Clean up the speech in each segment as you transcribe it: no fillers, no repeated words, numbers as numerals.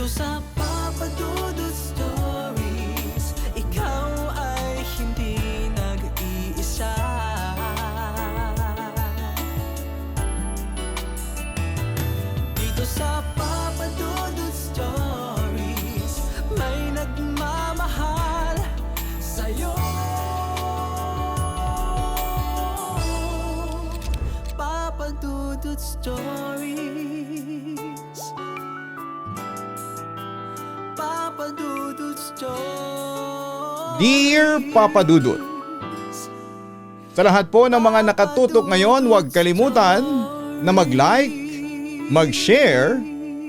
Dito sa Papa Dudut Stories, ikaw ay hindi nag-iisa. Dito sa Papa Dudut Stories, may nagmamahal sa'yo. Papa Dudut Stories, Papa Dudut Stories. Dear Papa Dudut, sa lahat po ng mga nakatutok ngayon, huwag kalimutan na mag-like, mag-share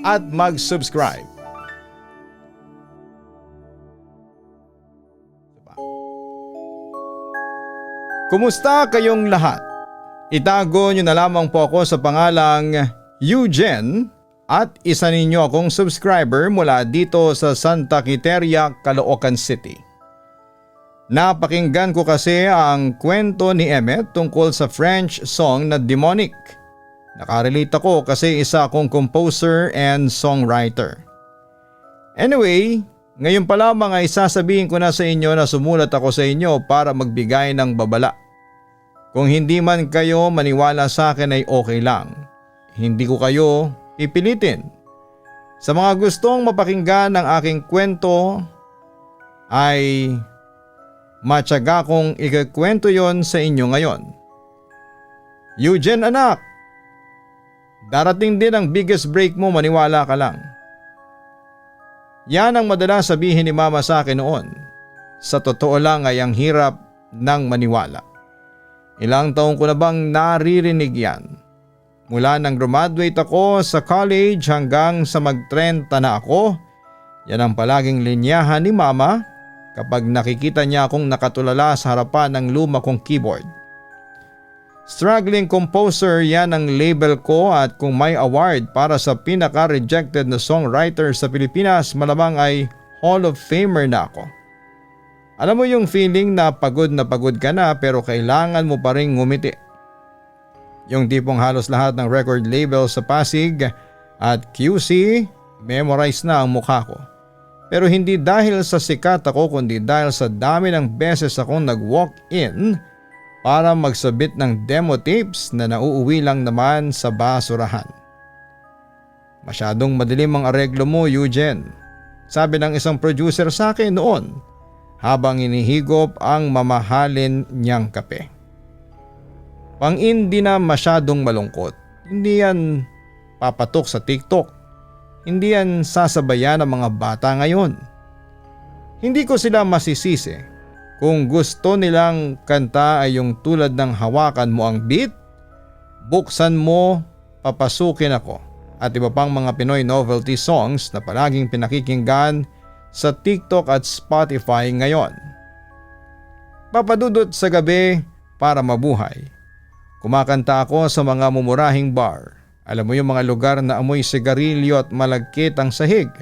at mag-subscribe. Kumusta kayong lahat? Itago nyo na lamang po ako sa pangalang Eugene at isa ninyo akong subscriber mula dito sa Santa Quiteria, Caloocan City. Napakinggan ko kasi ang kwento ni Emmet tungkol sa French song na Demonic. Nakarelate ako kasi isa akong composer and songwriter. Anyway, ngayon pa lamang ay sasabihin ko na sa inyo na sumulat ako sa inyo para magbigay ng babala. Kung hindi man kayo maniwala sa akin ay okay lang. Hindi ko kayo pipilitin. Sa mga gustong mapakinggan ng aking kwento ay matyaga kong ikakwento yon sa inyo ngayon. Eugene anak, darating din ang biggest break mo, maniwala ka lang. Yan ang madalas sabihin ni mama sa akin noon. Sa totoo lang ay ang hirap ng maniwala. Ilang taon ko na bang naririnig yan? Mula nang graduate ako sa college hanggang sa mag-30 na ako, yan ang palaging linyahan ni mama kapag nakikita niya akong nakatulala sa harapan ng luma kong keyboard. Struggling composer yan ang label ko at kung may award para sa pinaka-rejected na songwriter sa Pilipinas, malamang ay Hall of Famer na ako. Alam mo yung feeling na pagod ka na pero kailangan mo pa rin ngumiti. Yung tipong halos lahat ng record label sa Pasig at QC, memorize na ang mukha ko. Pero hindi dahil sa sikat ako kundi dahil sa dami ng beses akong nag-walk-in para magsabit ng demo tapes na nauuwi lang naman sa basurahan. Masyadong madilim ang areglo mo, Eugene, sabi ng isang producer sa akin noon habang inihigop ang mamahalin niyang kape. Pang-indie na masyadong malungkot, hindi yan papatok sa TikTok, hindi yan sasabayan ng mga bata ngayon. Hindi ko sila masisisi kung gusto nilang kanta ay yung tulad ng hawakan mo ang beat, buksan mo, papasukin ako at iba pang mga Pinoy novelty songs na palaging pinakikinggan sa TikTok at Spotify ngayon. Papadudot sa gabi para mabuhay. Kumakanta ako sa mga mumurahing bar. Alam mo yung mga lugar na amoy sigarilyo at malagkit ang sahig.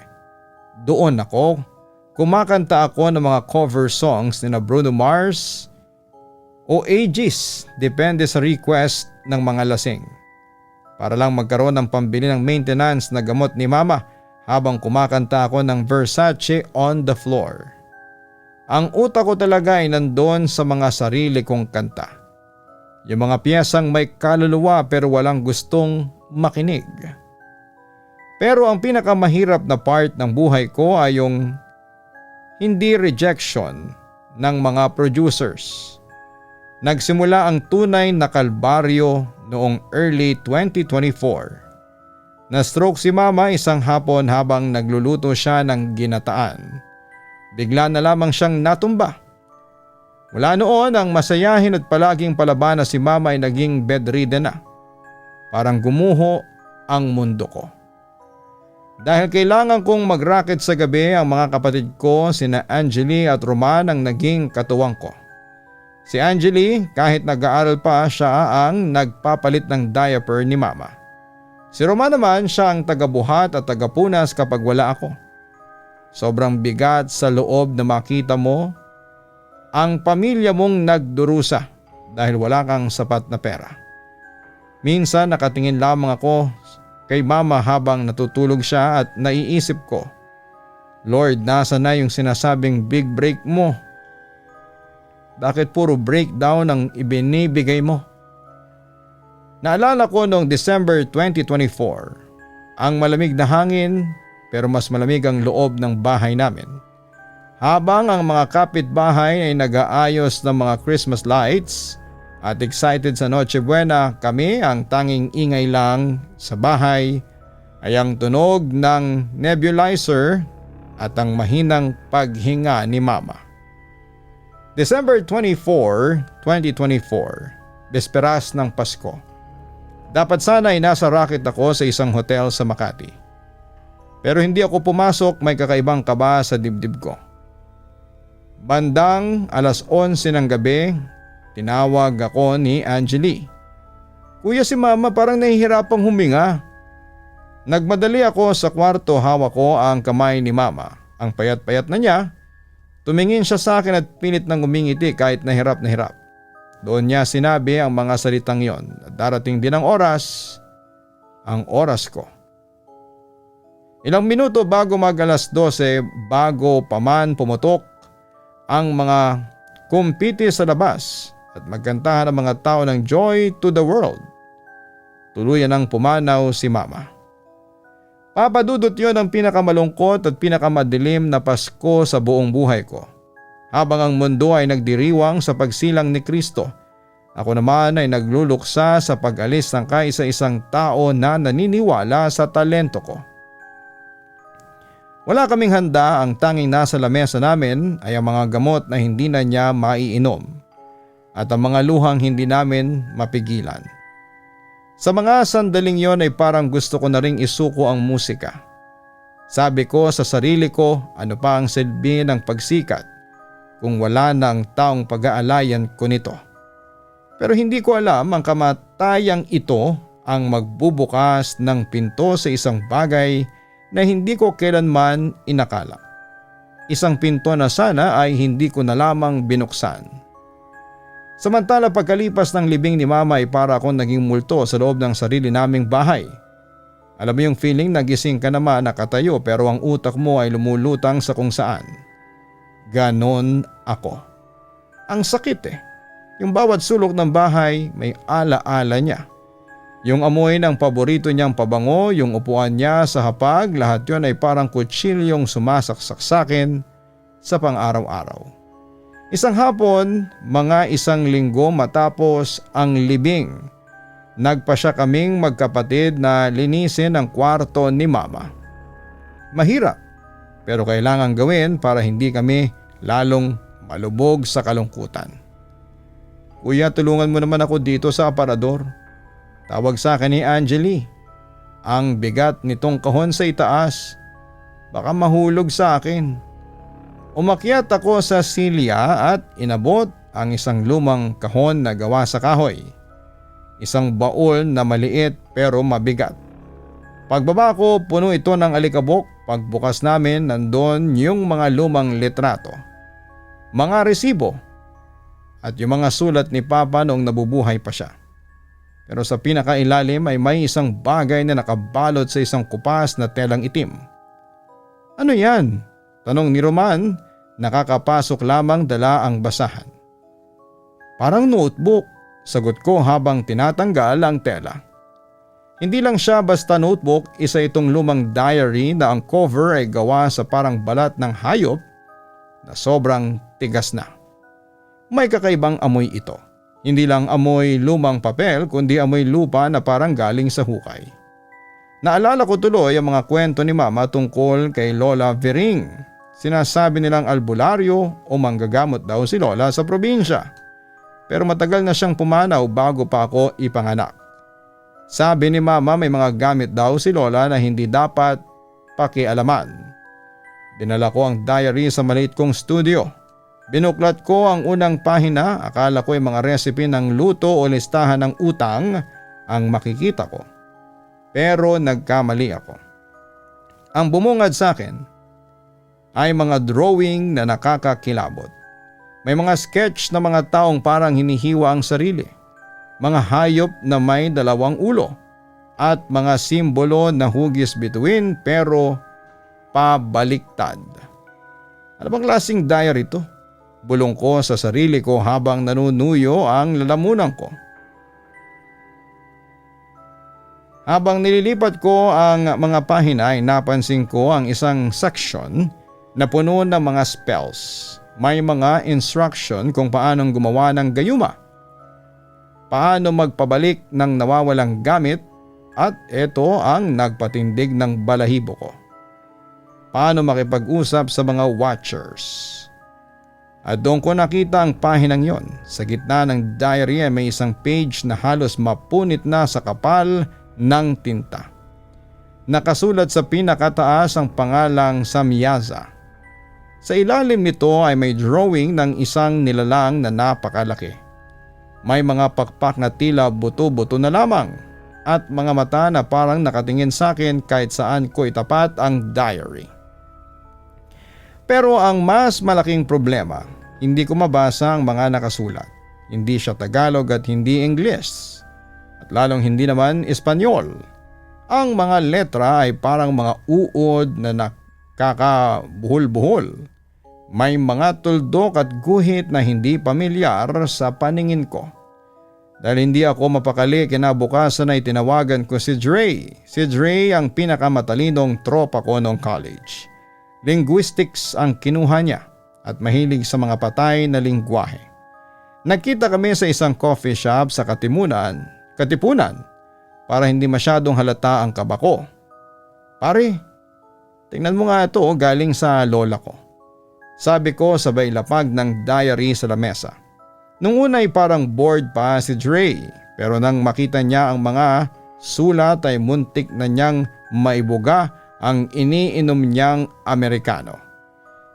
Doon ako, kumakanta ako ng mga cover songs ni Bruno Mars o Aegis, depende sa request ng mga lasing. Para lang magkaroon ng pambili ng maintenance na gamot ni mama habang kumakanta ako ng Versace on the Floor. Ang utak ko talaga ay nandoon sa mga sarili kong kanta. Yung mga piyesang may kaluluwa pero walang gustong makinig. Pero ang pinakamahirap na part ng buhay ko ay yung hindi rejection ng mga producers. Nagsimula ang tunay na kalbaryo noong early 2024. Na-stroke si mama isang hapon habang nagluluto siya ng ginataan. Bigla na lamang siyang natumba. Mula noon ang masayahin at palaging palaban na si mama ay naging bedridden na. Parang gumuho ang mundo ko. Dahil kailangan kong mag-racket sa gabi, ang mga kapatid ko sina Angeli at Roman ang naging katuwang ko. Si Angeli kahit nag-aaral pa siya ang nagpapalit ng diaper ni mama. Si Roman naman siya ang tagabuhat at tagapunas kapag wala ako. Sobrang bigat sa loob na makita mo ang pamilya mong nagdurusa dahil wala kang sapat na pera. Minsan nakatingin lamang ako kay mama habang natutulog siya at naiisip ko Lord, nasa na yung sinasabing big break mo? Bakit puro breakdown ang ibinibigay mo? Naalala ko noong December 2024, ang malamig na hangin pero mas malamig ang loob ng bahay namin. Habang ang mga kapitbahay ay nag-aayos ng mga Christmas lights at excited sa Noche Buena, kami ang tanging ingay lang sa bahay ay ang tunog ng nebulizer at ang mahinang paghinga ni Mama. December 24, 2024, besperas ng Pasko. Dapat sana ay nasa racket ako sa isang hotel sa Makati. Pero hindi ako pumasok, may kakaibang kaba sa dibdib ko. Bandang 11:00 ng gabi, tinawag ako ni Angeli. Kuya, si Mama parang nahihirapang huminga. Nagmadali ako sa kwarto, hawak ko ang kamay ni Mama. Ang payat-payat na niya, tumingin siya sa akin at pilit nang umingiti kahit nahirap na hirap. Doon niya sinabi ang mga salitang yon. Darating din ang oras ko. Ilang minuto bago mag-alas 12, bago pa man pumutok ang mga kumpiti sa labas at magkantahan ang mga tao ng Joy to the World, tuluyan ang pumanaw si Mama. Papadudot yon ang pinakamalungkot at pinakamadilim na Pasko sa buong buhay ko. Habang ang mundo ay nagdiriwang sa pagsilang ni Kristo, ako naman ay nagluluksa sa pag-alis ng kaisa-isang tao na naniniwala sa talento ko. Wala kaming handa, ang tanging nasa lamesa namin ay ang mga gamot na hindi na niya maiinom at ang mga luhang hindi namin mapigilan. Sa mga sandaling yon ay parang gusto ko na ring isuko ang musika. Sabi ko sa sarili ko, ano pa ang silbi ng pagsikat kung wala na ang taong pag-aalayan ko nito. Pero hindi ko alam ang kamatayang ito ang magbubukas ng pinto sa isang bagay na hindi ko kailanman inakala. Isang pinto na sana ay hindi ko na lamang binuksan. Samantala pagkalipas ng libing ni Mama ay para akong naging multo sa loob ng sarili naming bahay. Alam mo yung feeling nagising ka naman nakatayo pero ang utak mo ay lumulutang sa kung saan. Ganon ako. Ang sakit Yung bawat sulok ng bahay may ala-ala niya. Yung amoy ng paborito niyang pabango, yung upuan niya sa hapag, lahat yon ay parang kutsilyong sumasaksak sa akin sa pang-araw-araw. Isang hapon, mga 1 linggo matapos ang libing, nagpasya kaming magkapatid na linisin ang kwarto ni Mama. Mahirap, pero kailangan gawin para hindi kami lalong malubog sa kalungkutan. Kuya, tulungan mo naman ako dito sa aparador. Tawag sa akin ni Angeli. Ang bigat nitong kahon sa itaas. Baka mahulog sa akin. Umakyat ako sa silya at inabot ang isang lumang kahon na gawa sa kahoy. Isang baul na maliit pero mabigat. Pagbaba ko, puno ito ng alikabok. Pagbukas namin, nandun yung mga lumang litrato, mga resibo at yung mga sulat ni Papa noong nabubuhay pa siya. Pero sa pinakailalim ay may isang bagay na nakabalot sa isang kupas na telang itim. Ano yan? Tanong ni Roman, nakakapasok lamang dala ang basahan. Parang notebook, sagot ko habang tinatanggal ang tela. Hindi lang siya basta notebook, isa itong lumang diary na ang cover ay gawa sa parang balat ng hayop na sobrang tigas na. May kakaibang amoy ito. Hindi lang amoy lumang papel kundi amoy lupa na parang galing sa hukay. Naalala ko tuloy ang mga kwento ni Mama tungkol kay Lola Vering. Sinasabi nilang albularyo o manggagamot daw si Lola sa probinsya. Pero matagal na siyang pumanaw bago pa ako ipanganak. Sabi ni Mama may mga gamit daw si Lola na hindi dapat pakialaman. Dinala ko ang diary sa maliit kong studio. Binuklat ko ang unang pahina, akala ko ay mga recipe ng luto o listahan ng utang ang makikita ko. Pero nagkamali ako. Ang bumungad sa akin ay mga drawing na nakakakilabot. May mga sketch na mga taong parang hinihiwa ang sarili, mga hayop na may 2 ulo at mga simbolo na hugis bituin pero pabaliktad. Ano bang klaseng diary ito? Bulong ko sa sarili ko habang nanunuyo ang lalamunan ko. Habang nililipat ko ang mga pahina ay napansin ko ang isang section na puno ng mga spells. May mga instruction kung paanong gumawa ng gayuma, paano magpabalik ng nawawalang gamit, at ito ang nagpatindig ng balahibo ko. Paano makipag-usap sa mga watchers. At doon ko nakita ang pahinang yon. Sa gitna ng diary ay may isang page na halos mapunit na sa kapal ng tinta. Nakasulat sa pinakataas ang pangalang Samyaza. Sa ilalim nito ay may drawing ng isang nilalang na napakalaki. May mga pakpak na tila buto-buto na lamang at mga mata na parang nakatingin sa akin kahit saan ko itapat ang diary. Pero ang mas malaking problema, hindi ko mabasa ang mga nakasulat. Hindi siya Tagalog at hindi English. At lalong hindi naman Espanyol. Ang mga letra ay parang mga uod na nakakabuhol-buhol. May mga tuldok at guhit na hindi pamilyar sa paningin ko. Dahil hindi ako mapakali, kinabukasan ay tinawagan ko si Dre. Si Dre ang pinakamatalinong tropa ko noong college. Linguistics ang kinuha niya at mahilig sa mga patay na lingwahe. Nagkita kami sa isang coffee shop sa Katipunan para hindi masyadong halata ang kaba ko. Pare, tingnan mo nga ito, galing sa lola ko. Sabi ko sabay lapag ng diary sa lamesa. Nung una ay parang bored pa si Dre, pero nang makita niya ang mga sulat ay muntik na niyang maibuga ang iniinom niyang Amerikano.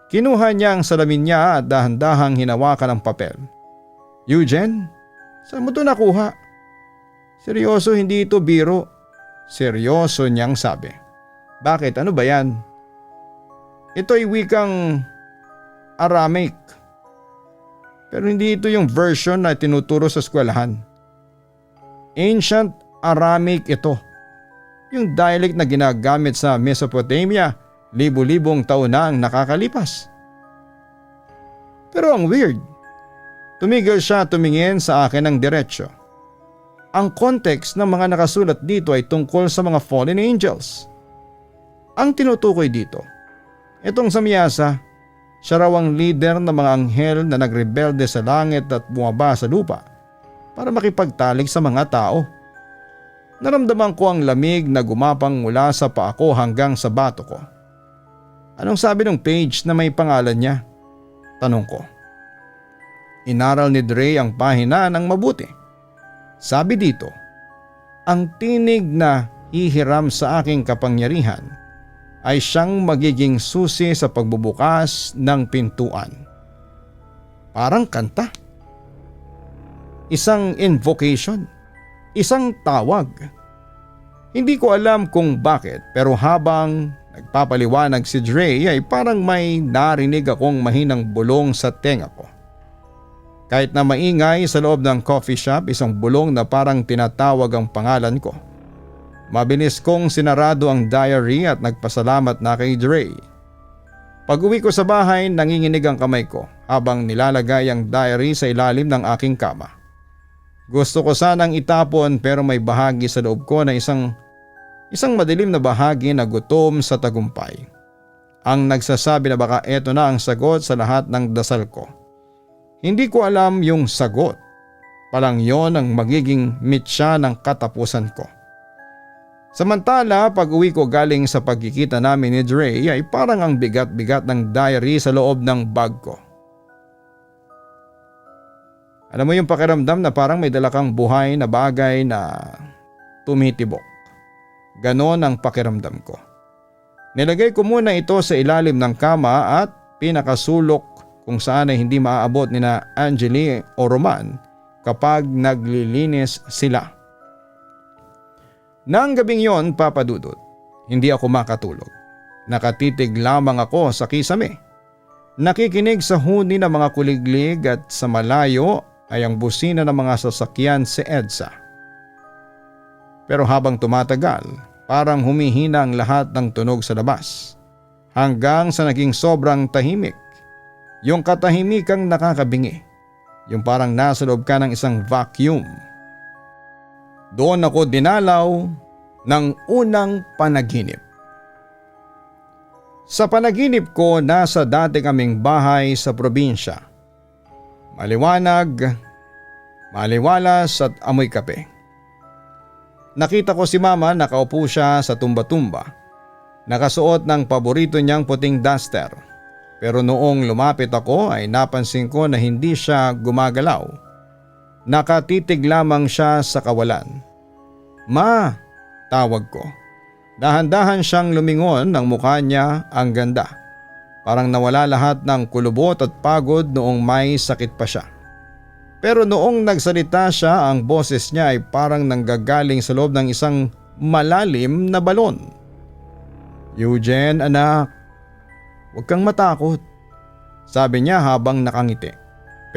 Kinuha niya ang salamin niya at dahan-dahang hinawakan ang papel. Eugene, saan mo ito nakuha? Seryoso, hindi ito biro. Seryoso niyang sabi. Bakit? Ano ba yan? Ito ay wikang Aramaic. Pero hindi ito yung version na tinuturo sa eskwelahan. Ancient Aramaic ito. Yung dialect na ginagamit sa Mesopotamia, libu-libong taon na ang nakakalipas. Pero ang weird, tumigil siya tumingin sa akin ng diretsyo. Ang context ng mga nakasulat dito ay tungkol sa mga fallen angels. Ang tinutukoy dito, itong Samyaza, siya raw ang leader ng mga anghel na nagrebelde sa langit at bumaba sa lupa para makipagtalik sa mga tao. Naramdaman ko ang lamig na gumapang mula sa paa ko hanggang sa bato ko. Anong sabi ng page na may pangalan niya? Tanong ko. Inaral ni Dre ang pahina ng mabuti. Sabi dito, ang tinig na hihiram sa aking kapangyarihan ay siyang magiging susi sa pagbubukas ng pintuan. Parang kanta. Isang invocation. Isang tawag. Hindi ko alam kung bakit, pero habang nagpapaliwanag si Dre ay parang may narinig akong mahinang bulong sa tenga ko. Kahit na maingay sa loob ng coffee shop, isang bulong na parang tinatawag ang pangalan ko. Mabilis kong sinarado ang diary at nagpasalamat na kay Dre. Pag-uwi ko sa bahay, nanginginig ang kamay ko habang nilalagay ang diary sa ilalim ng aking kama. Gusto ko sanang itapon pero may bahagi sa loob ko na isang madilim na bahagi na gutom sa tagumpay. Ang nagsasabi na baka eto na ang sagot sa lahat ng dasal ko. Hindi ko alam yung sagot. Palang yon ang magiging mitya ng katapusan ko. Samantala, pag-uwi ko galing sa pagkikita namin ni Dre ay parang ang bigat-bigat ng diary sa loob ng bag ko. Alam mo yung pakiramdam na parang may dala kang buhay na bagay na tumitibok. Ganon ang pakiramdam ko. Nilagay ko muna ito sa ilalim ng kama at pinakasulok kung saan ay hindi maaabot ni na Angeli o Roman kapag naglilinis sila. Nang gabing yon, Papa Dudut, hindi ako makatulog. Nakatitig lamang ako sa kisame. Nakikinig sa huni ng mga kuliglig at sa malayo ay ang busina ng mga sasakyan si EDSA. Pero habang tumatagal, parang humihina ang lahat ng tunog sa labas. hanggang sa naging sobrang tahimik. Yung katahimikang nakakabingi, yung parang nasa loob ka ng isang vacuum. Doon ako dinalaw ng unang panaginip. Sa panaginip ko, nasa dati kaming bahay sa probinsya. Maliwanag, maliwalas at amoy kape. Nakita ko si mama, nakaupo siya sa tumba-tumba. Nakasuot ng paborito niyang puting duster. Pero noong lumapit ako ay napansin ko na hindi siya gumagalaw. Nakatitig lamang siya sa kawalan. "Ma!" tawag ko. Dahan-dahan siyang lumingon, ng mukha niya ang ganda. Parang nawala lahat ng kulubot at pagod noong may sakit pa siya. Pero noong nagsalita siya, ang boses niya ay parang nanggagaling sa loob ng isang malalim na balon. "Eugene, anak, huwag kang matakot," sabi niya habang nakangiti.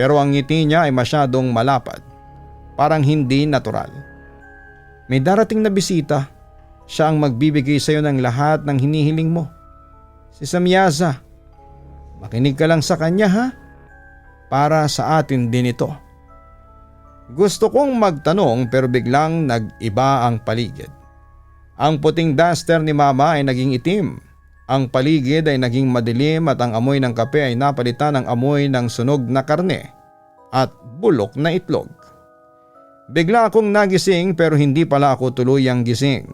Pero ang ngiti niya ay masyadong malapad, parang hindi natural. "May darating na bisita. Siya ang magbibigay sa iyo ng lahat ng hinihiling mo. Si Samyaza. Makinig ka lang sa kanya, ha? Para sa atin din ito." Gusto kong magtanong pero biglang nag-iba ang paligid. Ang puting duster ni mama ay naging itim. Ang paligid ay naging madilim at ang amoy ng kape ay napalitan ng amoy ng sunog na karne at bulok na itlog. Bigla akong nagising pero hindi pala ako tuluyang gising.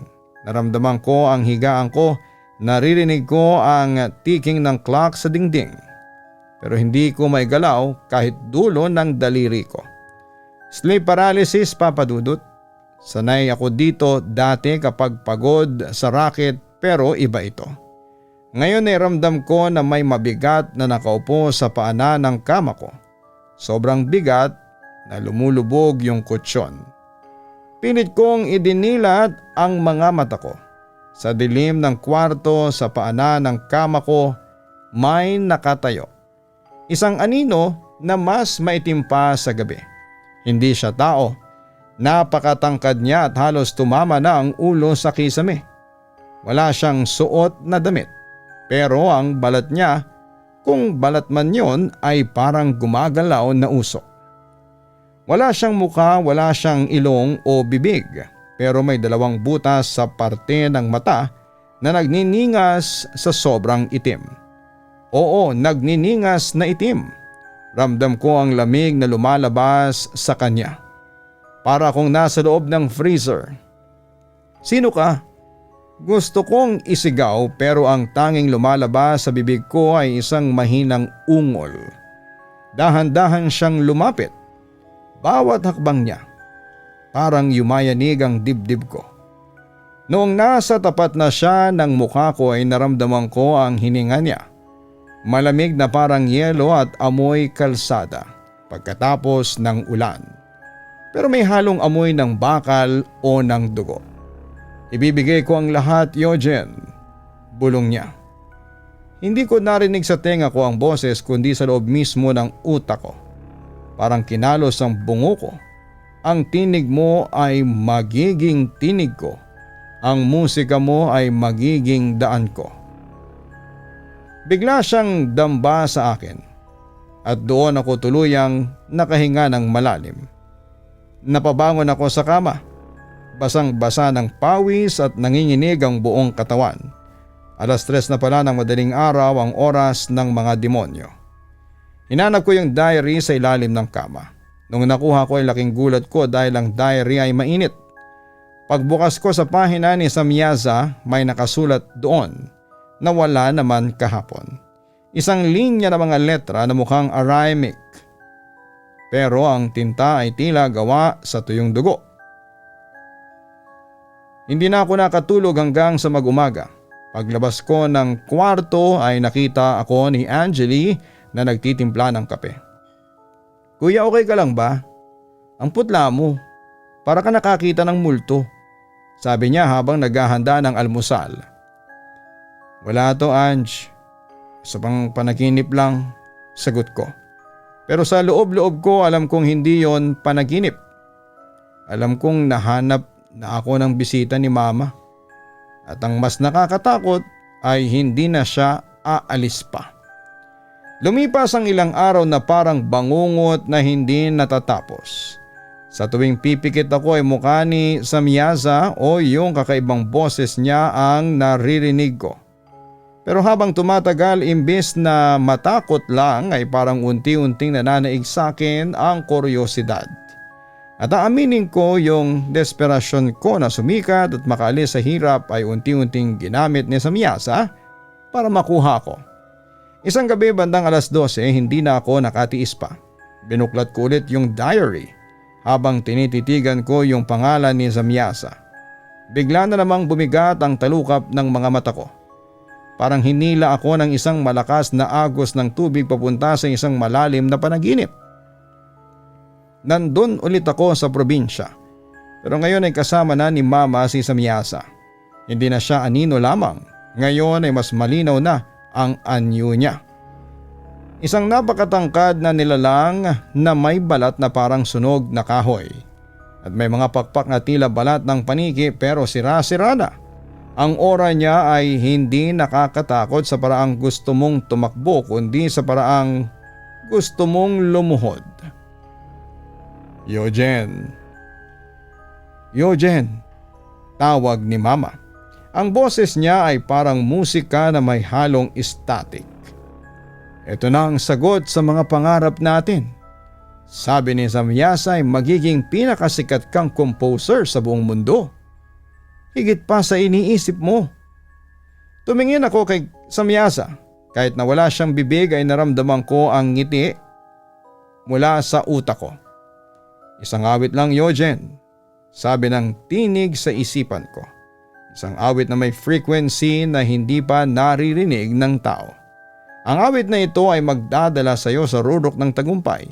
Naramdaman ko ang higaan ko, naririnig ko ang ticking ng clock sa dingding. Pero hindi ko maigalaw kahit dulo ng daliri ko. Sleep paralysis, Papa Dudut. Sanay ako dito dati kapag pagod sa racket pero iba ito. Ngayon ay ramdam ko na may mabigat na nakaupo sa paanan ng kama ko. Sobrang bigat na lumulubog yung kutsyon. Pilit kong idinilat ang mga mata ko. Sa dilim ng kwarto sa paanan ng kama ko may nakatayo. Isang anino na mas maitim pa sa gabi. Hindi siya tao. Napakatangkad niya at halos tumama na ang ulo sa kisame. Wala siyang suot na damit. Pero ang balat niya, kung balat man yon, ay parang gumagalaw na usok. Wala siyang mukha, wala siyang ilong o bibig. Pero may dalawang butas sa parte ng mata na nagniningas sa sobrang itim. Oo, nagniningas na itim. Ramdam ko ang lamig na lumalabas sa kanya. Para akong nasa loob ng freezer. "Sino ka?" Gusto kong isigaw pero ang tanging lumalabas sa bibig ko ay isang mahinang ungol. Dahan-dahan siyang lumapit. Bawat hakbang niya, parang yumayanig ang dibdib ko. Noong nasa tapat na siya ng mukha ko ay naramdaman ko ang hininga niya. Malamig na parang yelo at amoy kalsada pagkatapos ng ulan. Pero may halong amoy ng bakal o ng dugo. "Ibibigay ko ang lahat, Eugene," bulong niya. Hindi ko narinig sa tenga ko ang boses kundi sa loob mismo ng utak ko. Parang kinalos ang bungo ko. "Ang tinig mo ay magiging tinig ko. Ang musika mo ay magiging daan ko." Bigla siyang damba sa akin at doon ako tuluyang nakahinga ng malalim. Napabangon ako sa kama. Basang-basa ng pawis at nanginginig ang buong katawan. 3:00 na pala ng madaling araw, ang oras ng mga demonyo. Hinanap ko yung diary sa ilalim ng kama. Nung nakuha ko ay laking gulat ko dahil ang diary ay mainit. Pagbukas ko sa pahina ni Samyaza, may nakasulat doon na wala naman kahapon. Isang linya ng mga letra na mukhang Aramaic. Pero ang tinta ay tila gawa sa tuyong dugo. Hindi na ako nakatulog hanggang sa mag-umaga. Paglabas ko ng kwarto ay nakita ako ni Angeli na nagtitimpla ng kape. "Kuya, okay ka lang ba? Ang putla mo. Para ka nakakita ng multo," sabi niya habang naghahanda ng almusal. "Wala to, Ange. Sa pang panaginip lang," sagot ko. Pero sa loob-loob ko alam kong hindi yon panaginip. Alam kong nahanap na ako ng bisita ni Mama. At ang mas nakakatakot ay hindi na siya aalis pa. Lumipas ang ilang araw na parang bangungot na hindi natatapos. Sa tuwing pipikit ako ay mukha ni Samyaza o yung kakaibang boses niya ang naririnig ko. Pero habang tumatagal, imbes na matakot lang ay parang unti-unting nananaig sa akin ang kuryosidad. At aaminin ko yung desperasyon ko na sumikat at makaalis sa hirap ay unti-unting ginamit ni Samyaza para makuha ko. Isang gabi bandang 12:00 hindi na ako nakatiis pa. Binuklat ko ulit yung diary habang tinititigan ko yung pangalan ni Samyaza. Bigla na namang bumigat ang talukap ng mga mata ko. Parang hinila ako ng isang malakas na agos ng tubig papunta sa isang malalim na panaginip. Nandun ulit ako sa probinsya. Pero ngayon ay kasama na ni Mama si Samyaza. Hindi na siya anino lamang. Ngayon ay mas malinaw na ang anyo niya. Isang napakatangkad na nilalang na may balat na parang sunog na kahoy. At may mga pakpak na tila balat ng paniki pero sira-sira na. Ang aura niya ay hindi nakakatakot sa paraang gusto mong tumakbo kundi sa paraang gusto mong lumuhod. Yojen. Yojen. Tawag ni Mama. Ang boses niya ay parang musika na may halong static. Ito na ang sagot sa mga pangarap natin. Sabi ni Samyaza ay magiging pinakasikat kang composer sa buong mundo. Higit pa sa iniisip mo. Tumingin ako kay Samyaza. Kahit na wala siyang bibig ay naramdaman ko ang ngiti mula sa utak ko. Isang awit lang, Yojen. Sabi ng tinig sa isipan ko. Isang awit na may frequency na hindi pa naririnig ng tao. Ang awit na ito ay magdadala sa iyo sa rurok ng tagumpay.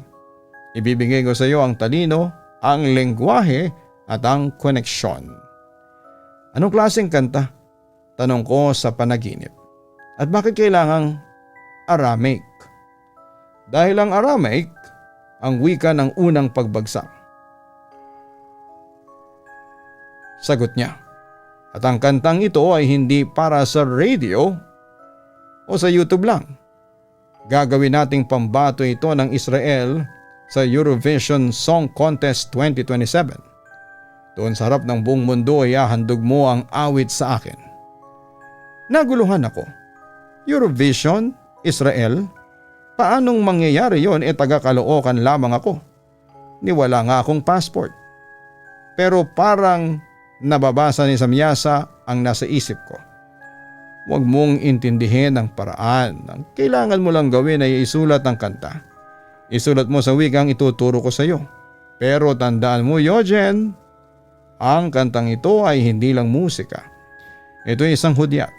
Ibibigay ko sa iyo ang talino, ang lengguwahe at ang koneksyon. Anong klaseng kanta? Tanong ko sa panaginip. At bakit kailangang Aramaic? Dahil ang Aramaic, ang wika ng unang pagbagsak. Sagot niya. At ang kantang ito ay hindi para sa radio o sa YouTube lang. Gagawin nating pambato ito ng Israel sa Eurovision Song Contest 2027. Doon sa harap ng buong mundo ay hahandog mo ang awit sa akin. Naguluhan ako. Eurovision? Israel? Paanong mangyayari yon taga-Caloocan lamang ako? Niwala nga akong passport. Pero parang nababasa ni Samyaza ang nasa isip ko. Huwag mong intindihin ang paraan. Ang kailangan mo lang gawin ay isulat ang kanta. Isulat mo sa wikang ituturo ko sa iyo. Pero tandaan mo, Yojen, ang kantang ito ay hindi lang musika. Ito ay isang hudyat.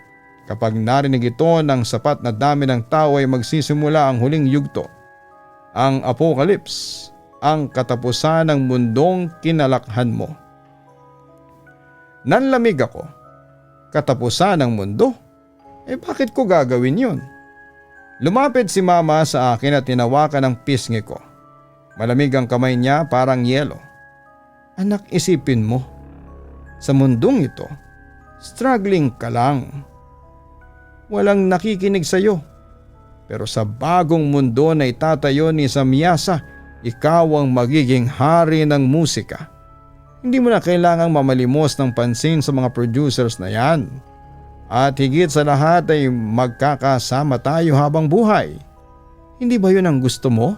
Kapag narinig ito ng sapat na dami ng tao ay magsisimula ang huling yugto. Ang apocalypse, ang katapusan ng mundong kinalakhan mo. Nanlamig ako. Katapusan ng mundo? Bakit ko gagawin yun? Lumapit si Mama sa akin at tinawakan ang pisngi ko. Malamig ang kamay niya parang yelo. Anak, isipin mo. Sa mundong ito, struggling ka lang. Walang nakikinig sa iyo. Pero sa bagong mundo na itatayo ni Samyaza, ikaw ang magiging hari ng musika. Hindi mo na kailangang mamalimos ng pansin sa mga producers na yan. At higit sa lahat ay magkakasama tayo habang buhay. Hindi ba yun ang gusto mo?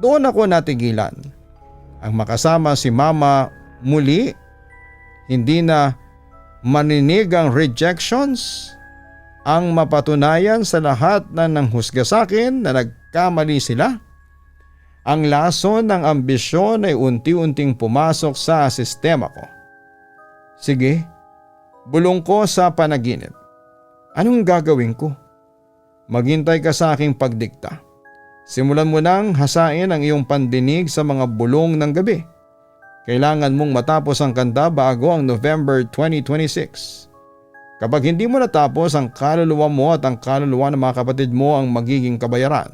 Doon ako natigilan. Ang makasama si Mama muli, hindi na maninig ang rejections, ang mapatunayan sa lahat na nanghusga sa akin na nagkamali sila. Ang lason ng ambisyon ay unti-unting pumasok sa sistema ko. Sige, bulong ko sa panaginip. Anong gagawin ko? Maghintay ka sa aking pagdikta. Simulan mo nang hasain ang iyong pandinig sa mga bulong ng gabi. Kailangan mong matapos ang kanta bago ang November 2026. Kapag hindi mo natapos, ang kaluluwa mo at ang kaluluwa ng mga kapatid mo ang magiging kabayaran.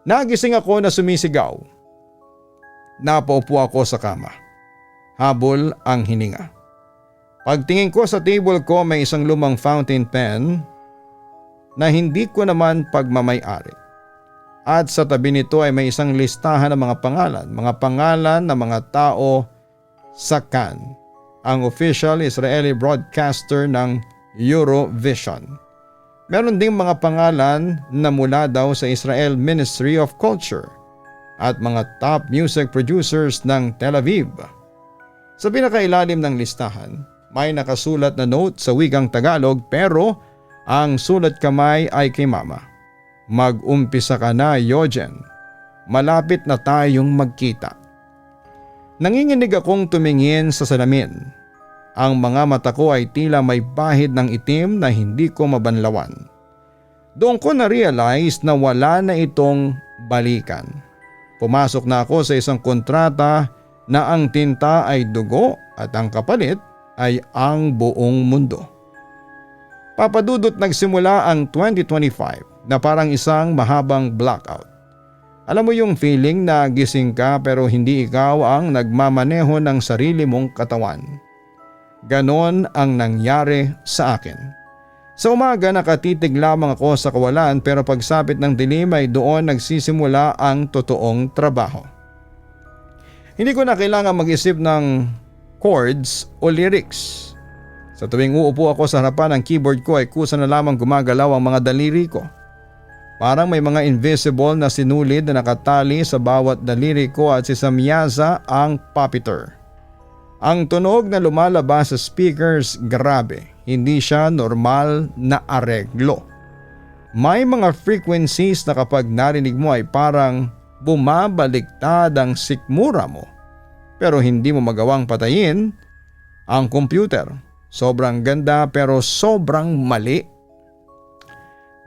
Nagising ako na sumisigaw. Napaupo ako sa kama. Habol ang hininga. Pagtingin ko sa table ko may isang lumang fountain pen na hindi ko naman pagmamay-ari. At sa tabi nito ay may isang listahan ng mga pangalan ng mga tao sa CAN, ang official Israeli broadcaster ng Eurovision. Meron ding mga pangalan na mula daw sa Israel Ministry of Culture at mga top music producers ng Tel Aviv. Sa pinakailalim ng listahan, may nakasulat na note sa wikang Tagalog pero ang sulat kamay ay kay Mama. Mag-umpisa ka na, Eugen. Malapit na tayong magkita. Nanginginig akong tumingin sa salamin. Ang mga mata ko ay tila may bahid ng itim na hindi ko mabanlawan. Doon ko na-realize na wala na itong balikan. Pumasok na ako sa isang kontrata na ang tinta ay dugo at ang kapalit ay ang buong mundo. Papadudot nagsimula ang 2025 na parang isang mahabang blackout. Alam mo yung feeling na gising ka pero hindi ikaw ang nagmamaneho ng sarili mong katawan. Ganon ang nangyari sa akin. Sa umaga nakatitig lamang ako sa kawalan pero pagsapit ng dilim ay doon nagsisimula ang totoong trabaho. Hindi ko na kailangan mag-isip ng chords o lyrics. Sa tuwing uupo ako sa harapan ng keyboard ko ay kusa na lamang gumagalaw ang mga daliri ko. Parang may mga invisible na sinulid na nakatali sa bawat daliri ko at sisamyasa ang puppeteer. Ang tunog na lumalabas sa speakers, grabe, hindi siya normal na areglo. May mga frequencies na kapag narinig mo ay parang bumabaliktad ang sikmura mo. Pero hindi mo magawang patayin ang computer. Sobrang ganda pero sobrang mali.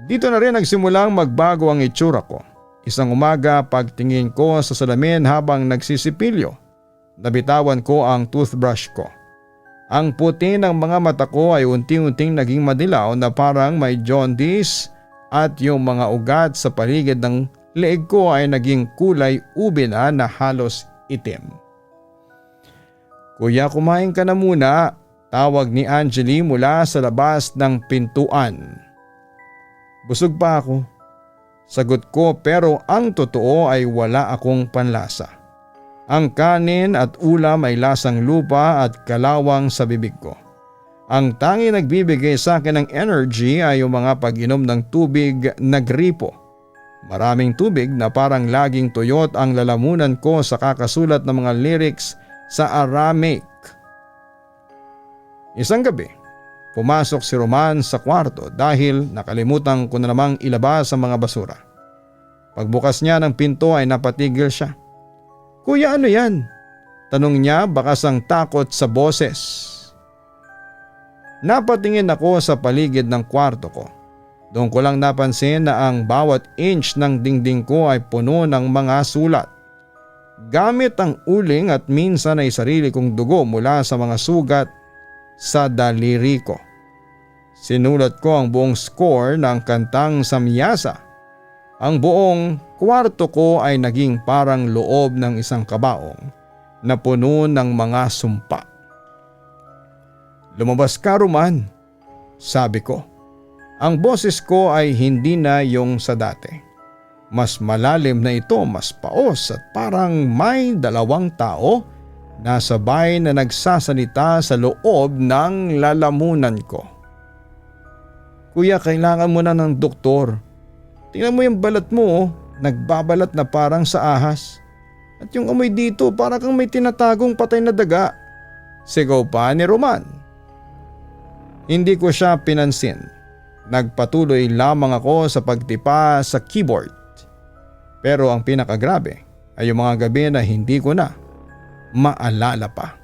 Dito na rin nagsimulang magbago ang itsura ko. Isang umaga pagtingin ko sa salamin habang nagsisipilyo, nabitawan ko ang toothbrush ko. Ang puti ng mga mata ko ay unti-unting naging madilaw na parang may jaundice at yung mga ugat sa paligid ng leeg ko ay naging kulay ube na halos itim. Kuya, kumain ka na muna, tawag ni Angeli mula sa labas ng pintuan. Busog pa ako. Sagot ko pero ang totoo ay wala akong panlasa. Ang kanin at ulam ay lasang lupa at kalawang sa bibig ko. Ang tanging nagbibigay sa akin ng energy ay yung mga pag-inom ng tubig na gripo. Maraming tubig na parang laging tuyot ang lalamunan ko sa kakasulat ng mga lyrics sa Aramaic. Isang gabi, pumasok si Roman sa kwarto dahil nakalimutan ko na namang ilabas ang mga basura. Pagbukas niya ng pinto ay napatigil siya. Kuya, ano yan? Tanong niya bakas ang takot sa boses. Napatingin ako sa paligid ng kwarto ko. Doon ko lang napansin na ang bawat inch ng dingding ko ay puno ng mga sulat. Gamit ang uling at minsan ay sarili kong dugo mula sa mga sugat sa daliri ko. Sinulat ko ang buong score ng kantang Samyasa. Ang buong kwarto ko ay naging parang loob ng isang kabaong na puno ng mga sumpa. Lumabas ka, Roman, sabi ko. Ang boses ko ay hindi na yung sa dati. Mas malalim na ito, mas paos at parang may dalawang tao na sabay na nagsasalita sa loob ng lalamunan ko. Kuya, kailangan mo na ng doktor. Tingnan mo yung balat mo, nagbabalat na parang sa ahas. At yung amoy dito parang kang may tinatagong patay na daga. Sigaw pa ni Roman. Hindi ko siya pinansin. Nagpatuloy lamang ako sa pagtipa sa keyboard. Pero ang pinakagrabe ay yung mga gabi na hindi ko na maalala pa.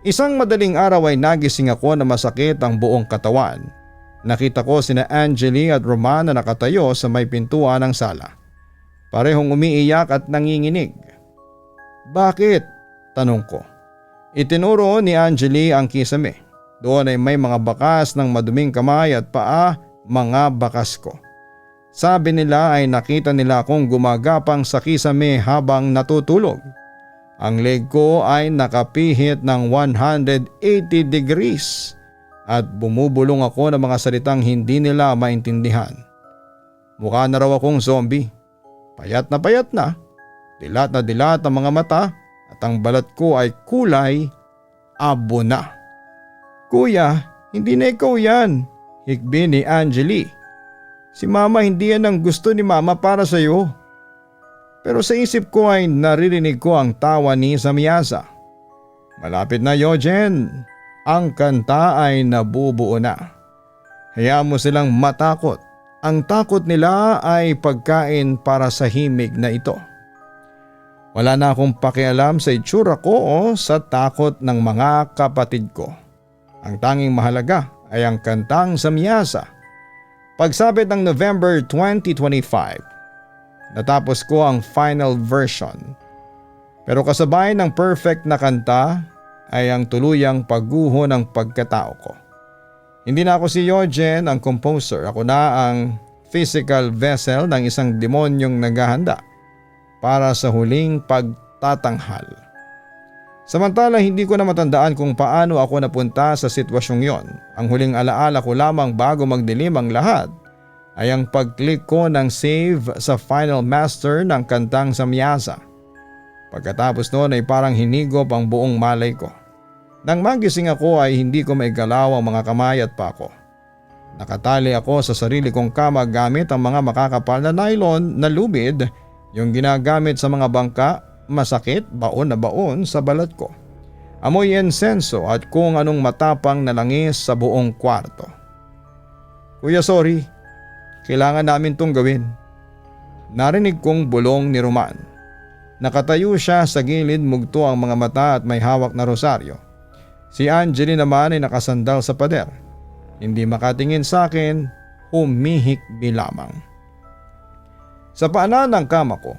Isang madaling araw ay nagising ako na masakit ang buong katawan. Nakita ko sina Angeli at Roman na nakatayo sa may pintuan ng sala. Parehong umiiyak at nanginginig. Bakit? Tanong ko. Itinuro ni Angeli ang kisame. Doon ay may mga bakas ng maduming kamay at paa, mga bakas ko. Sabi nila ay nakita nila akong gumagapang sa kisame habang natutulog. Ang leg ko ay nakapihit ng 180 degrees at bumubulong ako ng mga salitang hindi nila maintindihan. Mukha na raw akong zombie. Payat na, dilat ang mga mata at ang balat ko ay kulay abo na. Kuya, hindi na ikaw yan, hikbi ni Angeli. Si Mama, hindi yan ang gusto ni Mama para sa iyo. Pero sa isip ko ay naririnig ko ang tawa ni Samyasa. Malapit na, Eugen. Ang kanta ay nabubuo na. Hayaan mo silang matakot. Ang takot nila ay pagkain para sa himig na ito. Wala na akong pakialam sa itsura ko o sa takot ng mga kapatid ko. Ang tanging mahalaga ay ang kantang Samyasa. Pagsapit ng November 2025, natapos ko ang final version. Pero kasabay ng perfect na kanta ay ang tuluyang pagguho ng pagkatao ko. Hindi na ako si Eugen ang composer, ako na ang physical vessel ng isang demonyong naghahanda para sa huling pagtatanghal. Samantala hindi ko na matandaan kung paano ako napunta sa sitwasyong yon. Ang huling alaala ko lamang bago magdilim ang lahat ay ang pag-click ko ng save sa final master ng kantang Samyasa. Pagkatapos noon ay parang hinigop ang buong malay ko. Nang magising ako ay hindi ko maigalaw ang mga kamay at pako. Nakatali ako sa sarili kong kama gamit ang mga makakapal na nylon na lubid, yung ginagamit sa mga bangka. Masakit, baon na baon sa balat ko. Amoy insenso at kung anong matapang na langis sa buong kwarto. Kuya, sorry. Kailangan namin tong gawin. Narinig kong bulong ni Roman. Nakatayo siya sa gilid, mugto ang mga mata at may hawak na rosaryo. Si Angeli naman ay nakasandal sa pader. Hindi makatingin sa akin, humihikbi lamang. Sa paanan ng kama ko,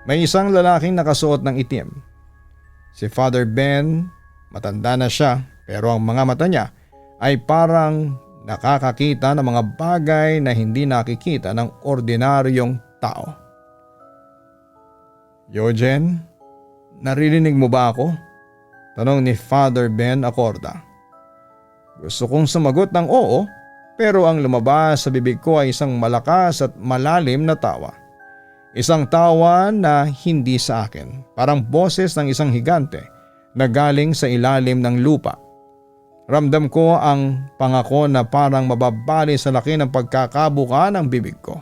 may isang lalaking nakasuot ng itim. Si Father Ben, matanda na siya pero ang mga mata niya ay parang nakakakita ng mga bagay na hindi nakikita ng ordinaryong tao. Eugen, naririnig mo ba ako? Tanong ni Father Ben Acorda. Gusto kong sumagot ng oo, pero ang lumabas sa bibig ko ay isang malakas at malalim na tawa. Isang tawa na hindi sa akin, parang boses ng isang higante na galing sa ilalim ng lupa. Ramdam ko ang pangako na parang mababali sa laki ng pagkakabuka ng bibig ko.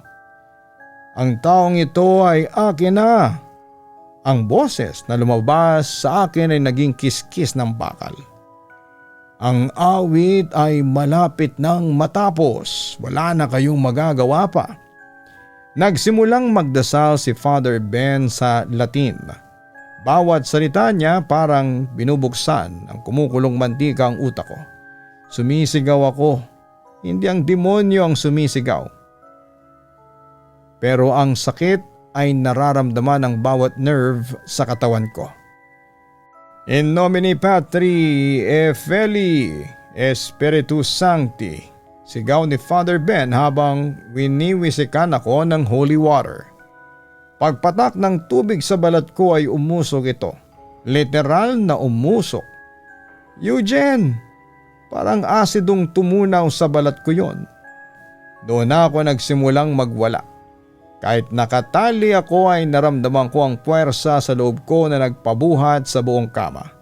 Ang taong ito ay akin na. Ang boses na lumabas sa akin ay naging kiskis ng bakal. Ang awit ay malapit nang matapos, wala na kayong magagawa pa. Nagsimulang magdasal si Father Ben sa Latin. Bawat salita niya parang binubuksan ang kumukulong mantika ang utak ko. Sumisigaw ako. Hindi ang demonyo ang sumisigaw. Pero ang sakit ay nararamdaman ng bawat nerve sa katawan ko. In nomine Patri et Filii et Spiritus Sancti, sigaw ni Father Ben habang winiwisikan ako ng holy water. Pagpatak ng tubig sa balat ko ay umusok ito. Literal na umusok. Eugen, parang asidong tumunaw sa balat ko yon. Doon ako nagsimulang magwala. Kahit nakatali ako ay naramdaman ko ang puwersa sa loob ko na nagpabuhat sa buong kama.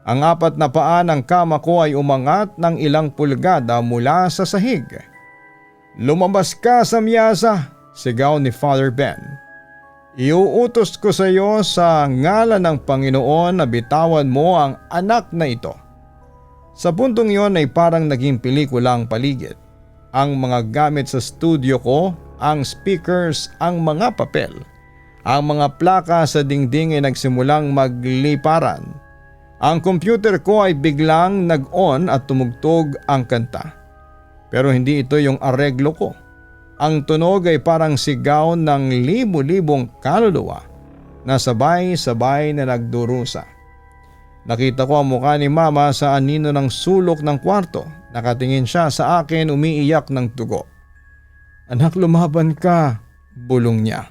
Ang apat na paa ng kama ko ay umangat ng ilang pulgada mula sa sahig. Lumabas ka, Samyasa, sigaw ni Father Ben. Iuutos ko sa iyo sa ngalan ng Panginoon na bitawan mo ang anak na ito. Sa puntong iyon ay parang naging pelikula ang paligid. Ang mga gamit sa studio ko, ang speakers, ang mga papel, ang mga plaka sa dingding ay nagsimulang magliparan. Ang computer ko ay biglang nag-on at tumugtog ang kanta. Pero hindi ito yung areglo ko. Ang tunog ay parang sigaw ng libu-libong kaluluwa na sabay-sabay na nagdurusa. Nakita ko ang mukha ni Mama sa anino ng sulok ng kwarto. Nakatingin siya sa akin, umiiyak ng tugo. Anak, lumaban ka, bulong niya.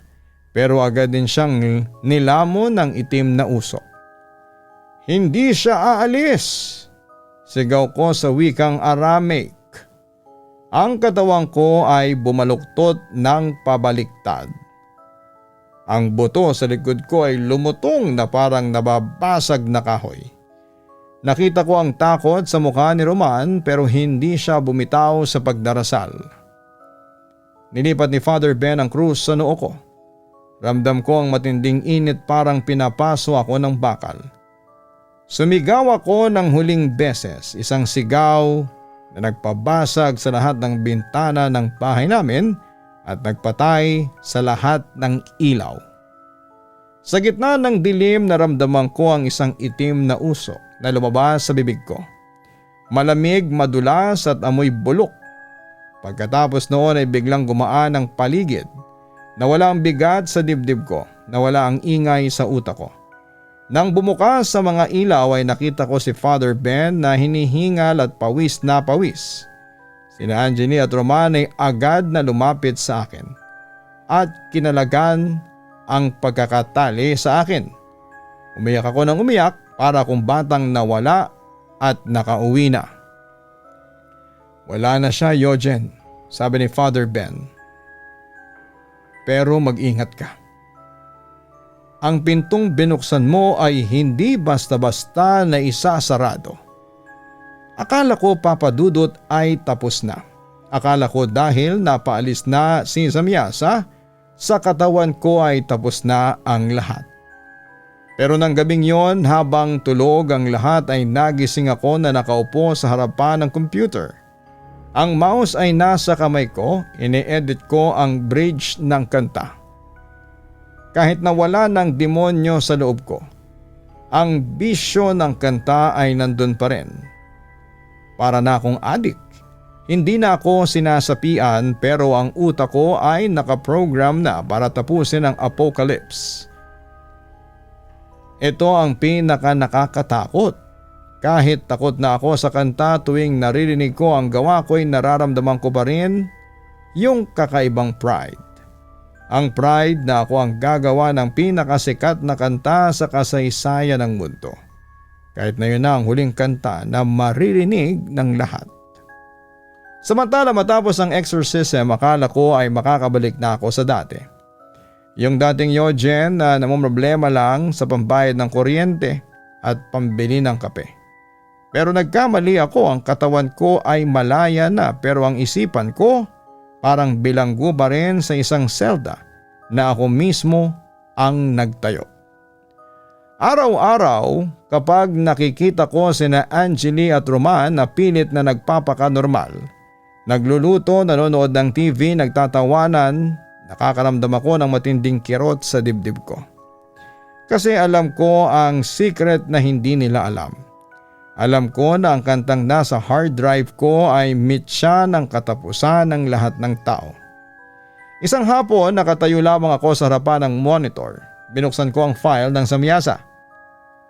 Pero agad din siyang nilamon ng itim na usok. Hindi siya aalis. Sigaw ko sa wikang Aramaic. Ang katawan ko ay bumaluktot ng pabaliktad. Ang buto sa likod ko ay lumutong na parang nababasag na kahoy. Nakita ko ang takot sa mukha ni Roman pero hindi siya bumitaw sa pagdarasal. Nilipat ni Father Ben ang krus sa noo ko. Ramdam ko ang matinding init parang pinapaso ako ng bakal. Sumigaw ako ng huling beses, isang sigaw na nagpabasag sa lahat ng bintana ng bahay namin at nagpatay sa lahat ng ilaw. Sa gitna ng dilim naramdaman ko ang isang itim na usok na lumabas sa bibig ko. Malamig, madulas at amoy bulok. Pagkatapos noon ay biglang gumaan ang paligid. Nawala ang bigat sa dibdib ko, nawala ang ingay sa utak ko. Nang bumukas sa mga ilaw ay nakita ko si Father Ben na hinihingal at pawis na pawis. Sina Angeline at Roman ay agad na lumapit sa akin at kinalagan ang pagkakatali sa akin. Umiyak ako ng umiyak para kung batang nawala at nakauwi na. Wala na siya, Eugen, sabi ni Father Ben. Pero mag-ingat ka. Ang pintong binuksan mo ay hindi basta-basta na isasarado. Akala ko, Papa Dudut, ay tapos na. Akala ko dahil napaalis na si Zamyasa, sa katawan ko ay tapos na ang lahat. Pero nang gabing yon, habang tulog ang lahat ay nagising ako na nakaupo sa harapan ng computer. Ang mouse ay nasa kamay ko, ini-edit ko ang bridge ng kanta. Kahit na wala ng demonyo sa loob ko, ang bisyo ng kanta ay nandun pa rin. Para na akong adik. Hindi na ako sinasapian pero ang utak ko ay nakaprogram na para tapusin ang apocalypse. Ito ang pinaka nakakatakot. Kahit takot na ako sa kanta tuwing naririnig ko ang gawa ko'y nararamdaman ko pa rin yung kakaibang pride. Ang pride na ako ang gagawa ng pinakasikat na kanta sa kasaysayan ng mundo. Kahit na yun na ang huling kanta na maririnig ng lahat. Samantala matapos ang exorcism, akala ko ay makakabalik na ako sa dati. Yung dating Eugen na namumroblema lang sa pambayad ng kuryente at pambili ng kape. Pero nagkamali ako, ang katawan ko ay malaya na pero ang isipan ko parang bilanggo pa rin sa isang selda na ako mismo ang nagtayo. Araw-araw kapag nakikita ko sina Angeline at Roman na pilit na nagpapaka-normal, nagluluto, nanonood ng TV, nagtatawanan, nakakaramdam ako ng matinding kirot sa dibdib ko. Kasi alam ko ang secret na hindi nila alam. Alam ko na ang kantang nasa hard drive ko ay mitya ng katapusan ng lahat ng tao. Isang hapon nakatayo lamang ako sa harapan ng monitor. Binuksan ko ang file ng Zamyasa.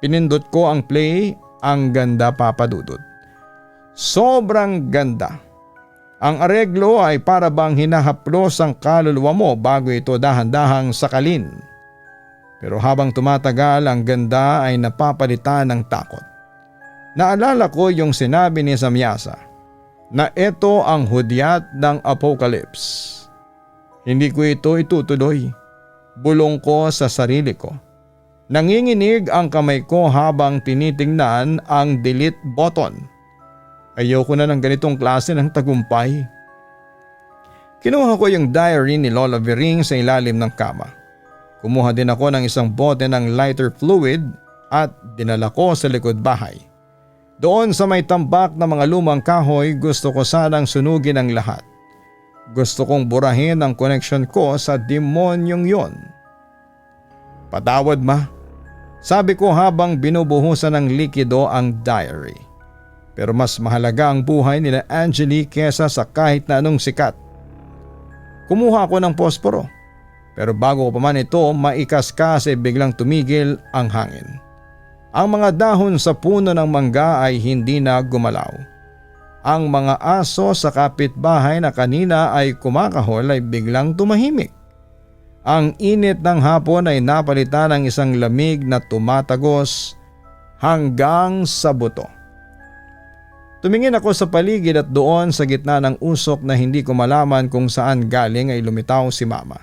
Pinindot ko ang play, ang ganda, Papa Dudut. Sobrang ganda. Ang areglo ay para bang hinahaplos ang kaluluwa mo bago ito dahan-dahang sakalin. Pero habang tumatagal ang ganda ay napapalitan ng takot. Naalala ko yung sinabi ni Zamyasa na ito ang hudyat ng apocalypse. Hindi ko ito itutuloy. Bulong ko sa sarili ko. Nanginginig ang kamay ko habang tinitingnan ang delete button. Ayoko na ng ganitong klase ng tagumpay. Kinuha ko yung diary ni Lola Vering sa ilalim ng kama. Kumuha din ako ng isang bote ng lighter fluid at dinala ko sa likod bahay. Doon sa may tambak na mga lumang kahoy, gusto ko sanang sunugin ang lahat. Gusto kong burahin ang connection ko sa demonyong yon. Patawad, ma. Sabi ko habang binubuhusan ng likido ang diary. Pero mas mahalaga ang buhay nila Angeline kesa sa kahit na anong sikat. Kumuha ako ng posporo. Pero bago ko pa man ito maikaskas ay biglang tumigil ang hangin. Ang mga dahon sa puno ng mangga ay hindi na gumalaw. Ang mga aso sa kapitbahay na kanina ay kumakahol ay biglang tumahimik. Ang init ng hapon ay napalitan ng isang lamig na tumatagos hanggang sa buto. Tumingin ako sa paligid at doon sa gitna ng usok na hindi ko malaman kung saan galing ay lumitaw si Mama.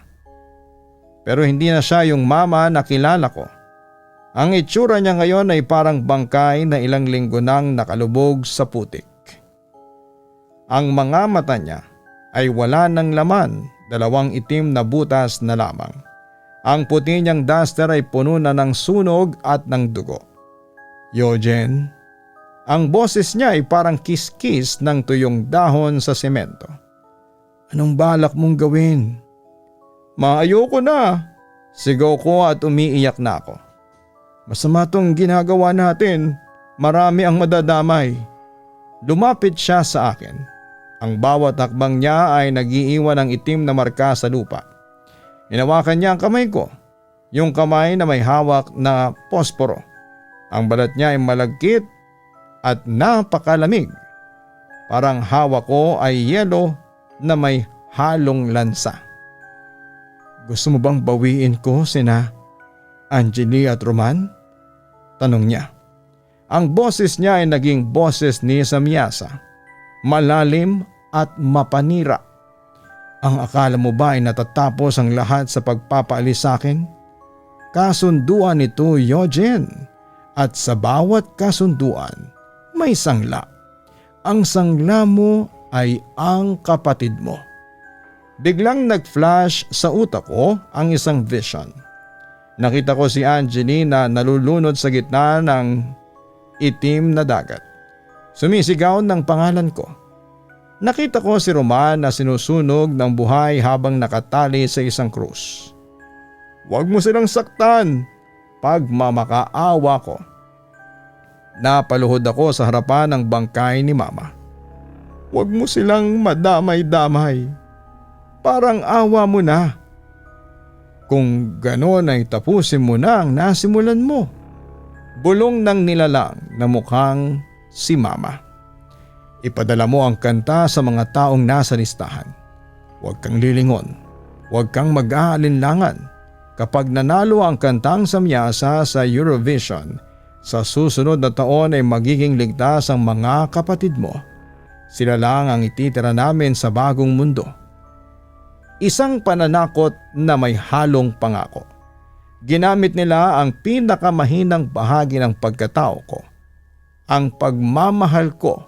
Pero hindi na siya yung Mama na kilala ko. Ang itsura niya ngayon ay parang bangkay na ilang linggo nang nakalubog sa putik. Ang mga mata niya ay wala ng laman, 2 itim na butas na lamang. Ang puti niyang duster ay puno na ng sunog at ng dugo. Eugene, ang boses niya ay parang kiskis ng tuyong dahon sa semento. Anong balak mong gawin? Ayoko na, sigaw ko at umiiyak na ako. Masama tong ginagawa natin, marami ang madadamay. Lumapit siya sa akin. Ang bawat hakbang niya ay nag-iiwan ng itim na marka sa lupa. Hinawakan niya ang kamay ko, yung kamay na may hawak na posporo. Ang balat niya ay malagkit at napakalamig. Parang hawak ko ay yelo na may halong lansa. Gusto mo bang bawiin ko sina Angeli at Roman? Tanong niya. Ang boses niya ay naging boses ni Samyasa. Malalim at mapanira. Ang akala mo ba ay natatapos ang lahat sa pagpapaalis sa akin? Kasunduan ito, Eugene. At sa bawat kasunduan, may sangla. Ang sangla mo ay ang kapatid mo. Biglang nag-flash sa utak ko ang isang vision. Nakita ko si Angeli na nalulunod sa gitna ng itim na dagat. Sumisigaw ng pangalan ko. Nakita ko si Roman na sinusunog ng buhay habang nakatali sa isang krus. Huwag mo silang saktan, pagmamakaawa ko. Napaluhod ako sa harapan ng bangkay ni Mama. Huwag mo silang madamay-damay. Parang awa mo na. Kung ganon ay tapusin mo na ang nasimulan mo. Bulong ng nilalang na mukhang si Mama. Ipadala mo ang kanta sa mga taong nasa listahan. Huwag kang lilingon. Huwag kang mag-aalinlangan. Kapag nanalo ang kantang Samyasa sa Eurovision, sa susunod na taon ay magiging ligtas ang mga kapatid mo. Sila lang ang ititira namin sa bagong mundo. Isang pananakot na may halong pangako. Ginamit nila ang pinakamahinang bahagi ng pagkatao ko, ang pagmamahal ko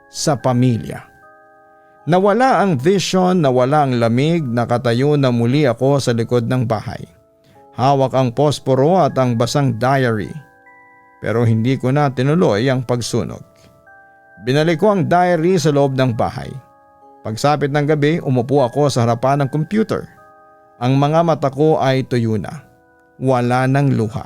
sa pamilya. Nawala ang vision, nawala ang lamig, nakatayo na muli ako sa likod ng bahay. Hawak ang posporo at ang basang diary. Pero hindi ko na tinuloy ang pagsunog. Binalik ko ang diary sa loob ng bahay. Pagsapit ng gabi, umupo ako sa harapan ng computer. Ang mga mata ko ay tuyo na. Wala ng luha.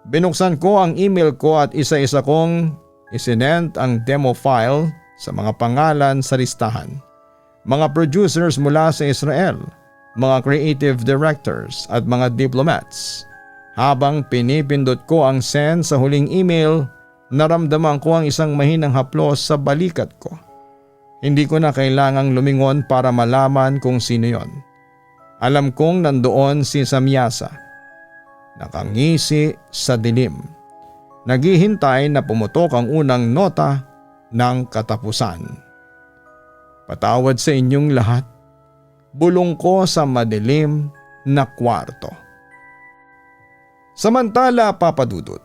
Binuksan ko ang email ko at isa-isa kong isinend ang demo file sa mga pangalan sa listahan. Mga producers mula sa Israel, mga creative directors at mga diplomats. Habang pinipindot ko ang send sa huling email, naramdaman ko ang isang mahinang haplos sa balikat ko. Hindi ko na kailangang lumingon para malaman kung sino yon. Alam kong nandoon si Samyasa. Nakangisi sa dilim. Naghihintay na pumutok ang unang nota ng katapusan. Patawad sa inyong lahat. Bulong ko sa madilim na kwarto. Samantala, Papa Dudut,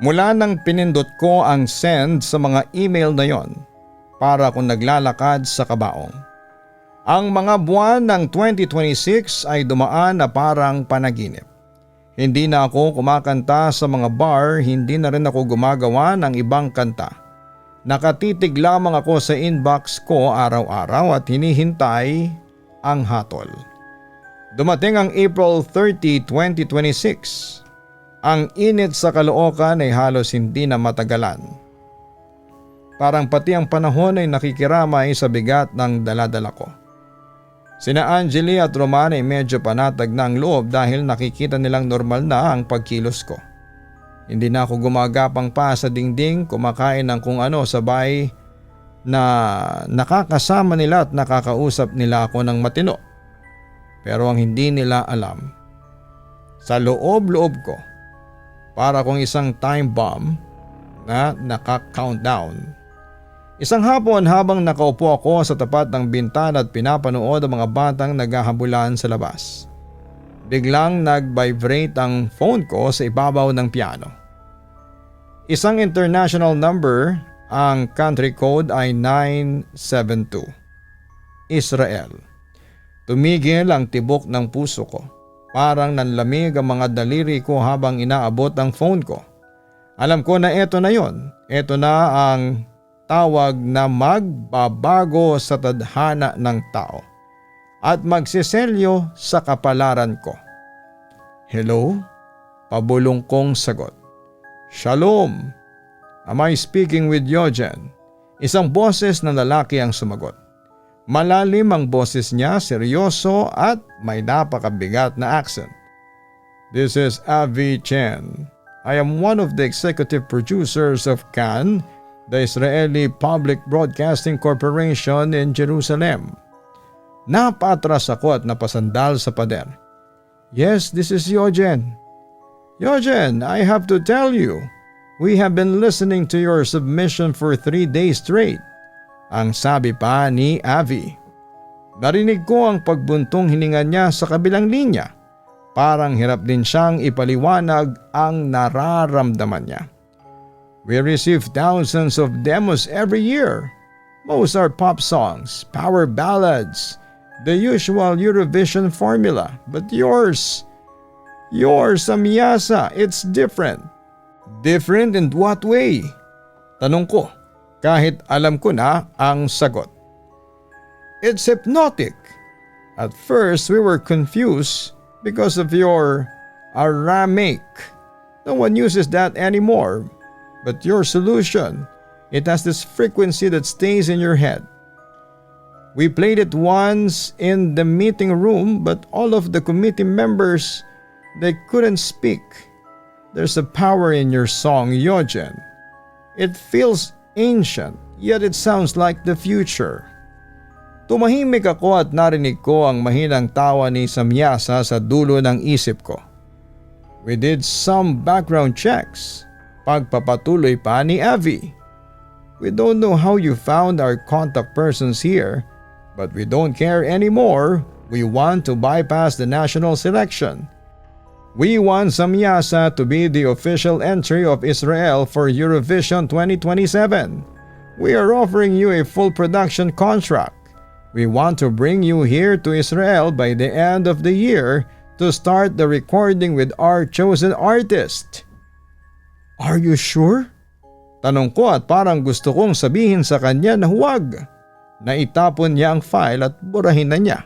mula nang pinindot ko ang send sa mga email na yon, para akong naglalakad sa kabaong. Ang mga buwan ng 2026 ay dumaan na parang panaginip. Hindi na ako kumakanta sa mga bar, hindi na rin ako gumagawa ng ibang kanta. Nakatitig lamang ako sa inbox ko araw-araw at hinihintay ang hatol. Dumating ang April 30, 2026. Ang init sa Caloocan ay halos hindi na matagalan. Parang pati ang panahon ay nakikiramay sa bigat ng daladala ko. Sina Angeli at Roman ay medyo panatag na ang loob dahil nakikita nilang normal na ang pagkilos ko. Hindi na ako gumagapang pa sa dingding, kumakain ng kung ano sabay na nakakasama nila at nakakausap nila ako ng matino. Pero ang hindi nila alam, sa loob-loob ko, para kong isang time bomb na naka-countdown. Isang hapon habang nakaupo ako sa tapat ng bintana at pinapanood ang mga batang naghahabulan sa labas. Biglang nag-vibrate ang phone ko sa ibabaw ng piano. Isang international number, ang country code ay 972. Israel. Tumigil ang tibok ng puso ko. Parang nanlamig ang mga daliri ko habang inaabot ang phone ko. Alam ko na eto na yon. Eto na ang tawag na magbabago sa tadhana ng tao at magsiselyo sa kapalaran ko. Hello? Pabulong kong sagot. Shalom. Am I speaking with Yogen? Isang boses na lalaki ang sumagot. Malalim ang boses niya, seryoso at may napakabigat na accent. This is Avi Chen. I am one of the executive producers of CAN, the Israeli Public Broadcasting Corporation in Jerusalem. Napatras ako at napasandal sa pader. Yes, this is Yogen. Yogen, I have to tell you, we have been listening to your submission for 3 days straight. Ang sabi pa ni Avi. Narinig ko ang pagbuntong hininga niya sa kabilang linya. Parang hirap din siyang ipaliwanag ang nararamdaman niya. We receive thousands of demos every year. Most are pop songs, power ballads, the usual Eurovision formula. But yours, Samyasa, it's different. Different in what way? Tanong ko, kahit alam ko na ang sagot. It's hypnotic. At first we were confused because of your Aramaic. No one uses that anymore. But your solution, it has this frequency that stays in your head. We played it once in the meeting room, but all of the committee members, they couldn't speak. There's a power in your song, Yogen. It feels ancient, yet it sounds like the future. Tumahimik ako at narinig ko ang mahinang tawa ni Samyasa sa dulo ng isip ko. We did some background checks. Pagpapatuloy pa ni Avi. We don't know how you found our contact persons here, but we don't care anymore. We want to bypass the national selection. We want Samyasa to be the official entry of Israel for Eurovision 2027. We are offering you a full production contract. We want to bring you here to Israel by the end of the year to start the recording with our chosen artist. Are you sure? Tanong ko at parang gusto kong sabihin sa kanya na huwag. Naitapon niya ang file at burahin na niya.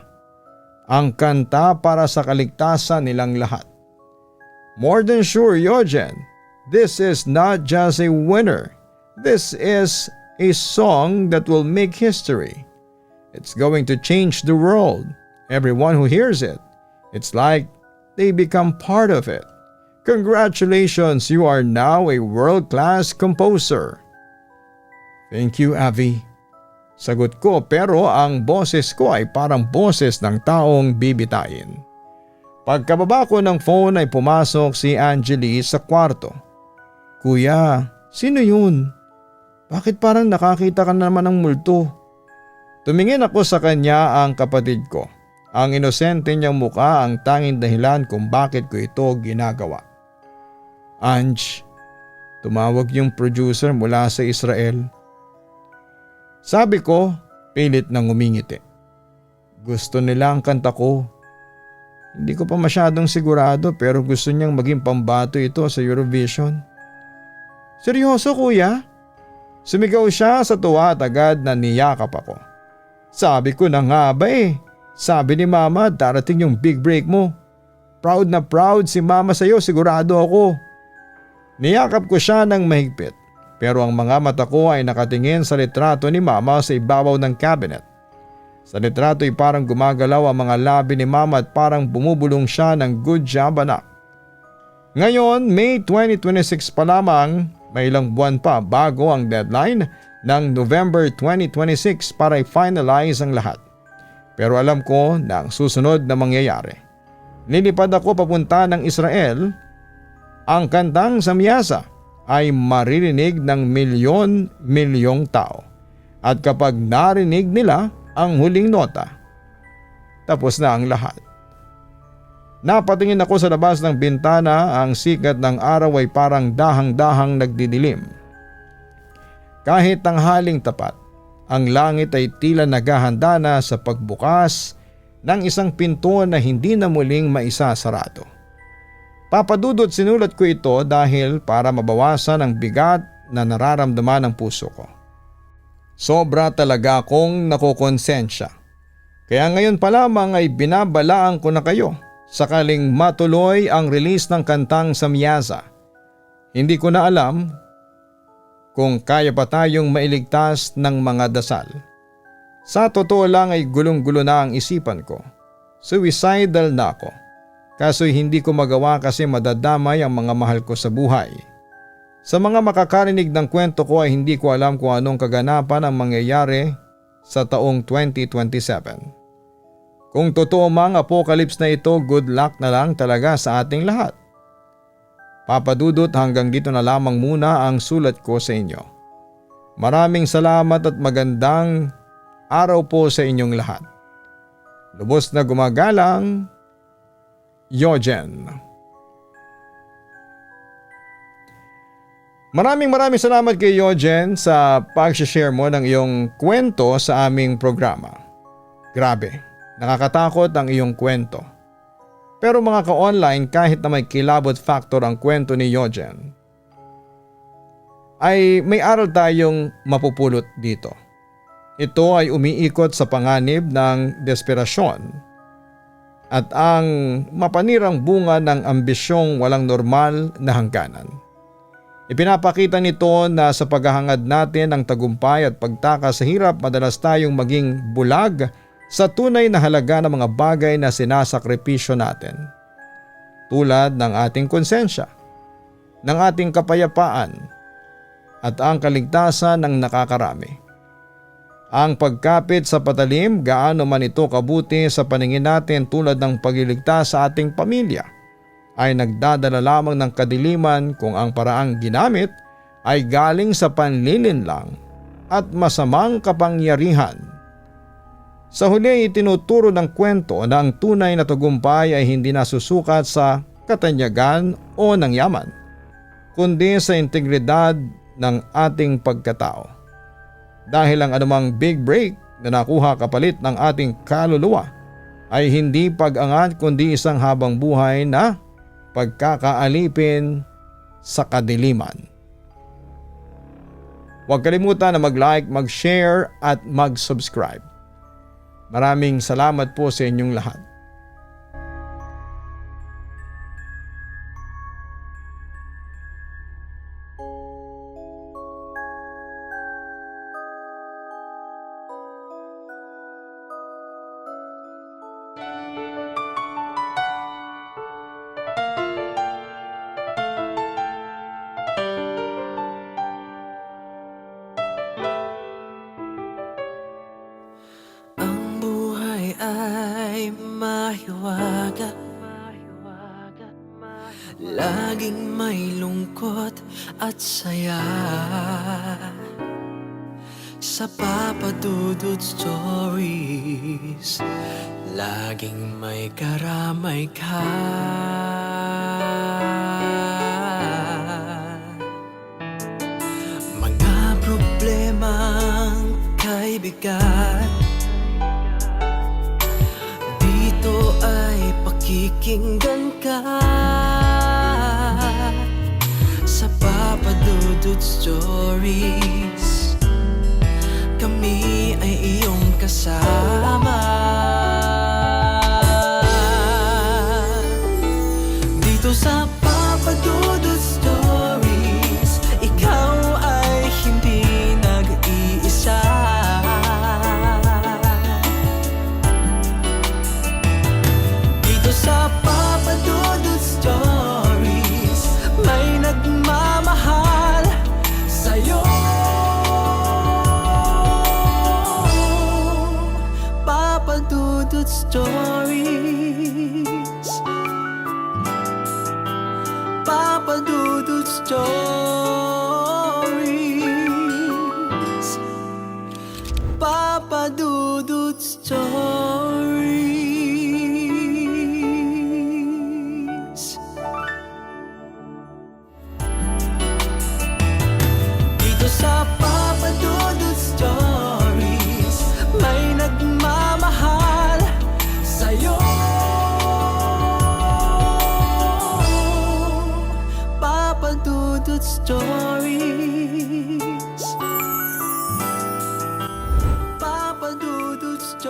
Ang kanta para sa kaligtasan nilang lahat. More than sure, Yogen. This is not just a winner. This is a song that will make history. It's going to change the world. Everyone who hears it, it's like they become part of it. Congratulations, you are now a world-class composer. Thank you, Avi. Sagot ko pero ang boses ko ay parang boses ng taong bibitain. Pagkababa ko ng phone ay pumasok si Angeli sa kwarto. Kuya, sino yun? Bakit parang nakakita ka naman ng multo? Tumingin ako sa kanya ang kapatid ko. Ang inosente niyang muka ang tanging dahilan kung bakit ko ito ginagawa. Ange, tumawag yung producer mula sa Israel. Sabi ko, pilit nang umingiti. Gusto nila ang kanta ko. Hindi ko pa masyadong sigurado pero gusto niyang maging pambato ito sa Eurovision. Seryoso kuya? Sumigaw siya sa tuwa at agad na niyakap ako. Sabi ko na nga ba eh. Sabi ni mama darating yung big break mo. Proud na proud si mama sa'yo, sigurado ako. Niyakap ko siya ng mahigpit pero ang mga mata ko ay nakatingin sa litrato ni mama sa ibabaw ng cabinet. Sa litrato ay parang gumagalaw ang mga labi ni mama at parang bumubulong siya ng good job anak. Ngayon, May 2026 pa lamang, may ilang buwan pa bago ang deadline ng November 2026 para i-finalize ang lahat. Pero alam ko na ang susunod na mangyayari. Nilipad ako papunta ng Israel. Ang kantang Samyasa ay maririnig ng milyon-milyong tao. At kapag narinig nila ang huling nota, tapos na ang lahat. Napatingin ako sa labas ng bintana, ang sikat ng araw ay parang dahang-dahang nagdidilim. Kahit tanghaling tapat, ang langit ay tila naghahanda na sa pagbukas ng isang pinto na hindi na muling maisasarado. Papadudot sinulat ko ito dahil para mabawasan ang bigat na nararamdaman ng puso ko. Sobra talaga akong nakokonsensya. Kaya ngayon pa lamang ay binabalaan ko na kayo sakaling matuloy ang release ng kantang Samyaza. Hindi ko na alam kung kaya pa tayong mailigtas ng mga dasal. Sa totoo lang ay gulong-gulo na ang isipan ko. Suicidal na ako. Kaso'y hindi ko magawa kasi madadamay ang mga mahal ko sa buhay. Sa mga makakarinig ng kwento ko ay hindi ko alam kung anong kaganapan ang mangyayari sa taong 2027. Kung totoo mang apocalypse na ito, good luck na lang talaga sa ating lahat. Papadudot, hanggang dito na lamang muna ang sulat ko sa inyo. Maraming salamat at magandang araw po sa inyong lahat. Lubos na gumagalang, Yojen. Maraming salamat kay Yojen sa pag-share mo ng iyong kwento sa aming programa. Grabe, nakakatakot ang iyong kwento. Pero mga ka-online, kahit na may kilabot factor ang kwento ni Yojen, ay may aral tayong mapupulot dito. Ito ay umiikot sa panganib ng desperasyon at ang mapanirang bunga ng ambisyong walang normal na hangganan. Ipinapakita nito na sa paghahangad natin ng tagumpay at pagtakas sa hirap, madalas tayong maging bulag sa tunay na halaga ng mga bagay na sinasakripisyo natin. Tulad ng ating konsensya, ng ating kapayapaan, at ang kaligtasan ng nakakarami. Ang pagkapit sa patalim, gaano man ito kabuti sa paningin natin tulad ng pagliligtas sa ating pamilya, ay nagdadala lamang ng kadiliman kung ang paraang ginamit ay galing sa panlilinlang at masamang kapangyarihan. Sa huli, itinuturo ng kwento na ang tunay na tagumpay ay hindi nasusukat sa katanyagan o ng yaman, kundi sa integridad ng ating pagkatao. Dahil ang anumang big break na nakuha kapalit ng ating kaluluwa ay hindi pag-angat kundi isang habang buhay na pagkakaalipin sa kadiliman. Huwag kalimutan na mag-like, mag-share at mag-subscribe. Maraming salamat po sa inyong lahat. Ay mahiwaga, laging may lungkot at saya. Sa Papa Dudut Stories, laging may karamay ka. Mga problemang kaibigan, dito ay pakikinggan ka. Sa Papa Dudut Stories, kami ay iyong kasama. Dito sa Papa Dudut Stories, ikaw ay hindi nag-iisa. Sa Papa Dudut Stories, may nagmamahal sa'yo. Papa Dudut Stories, Papa Dudut Stories, Papa Dudut Stories. Dito sa Papa Dudut Stories, may nagmamahal sa'yo. Papa Dudut Stories. Papa Dudut Stories.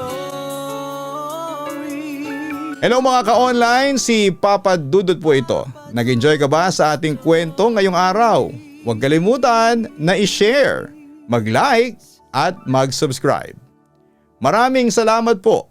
Hello mga ka-online, si Papa Dudut po ito. Nag-enjoy ka ba sa ating kwento ngayong araw? Huwag kalimutan na i-share, mag-like at mag-subscribe. Maraming salamat po.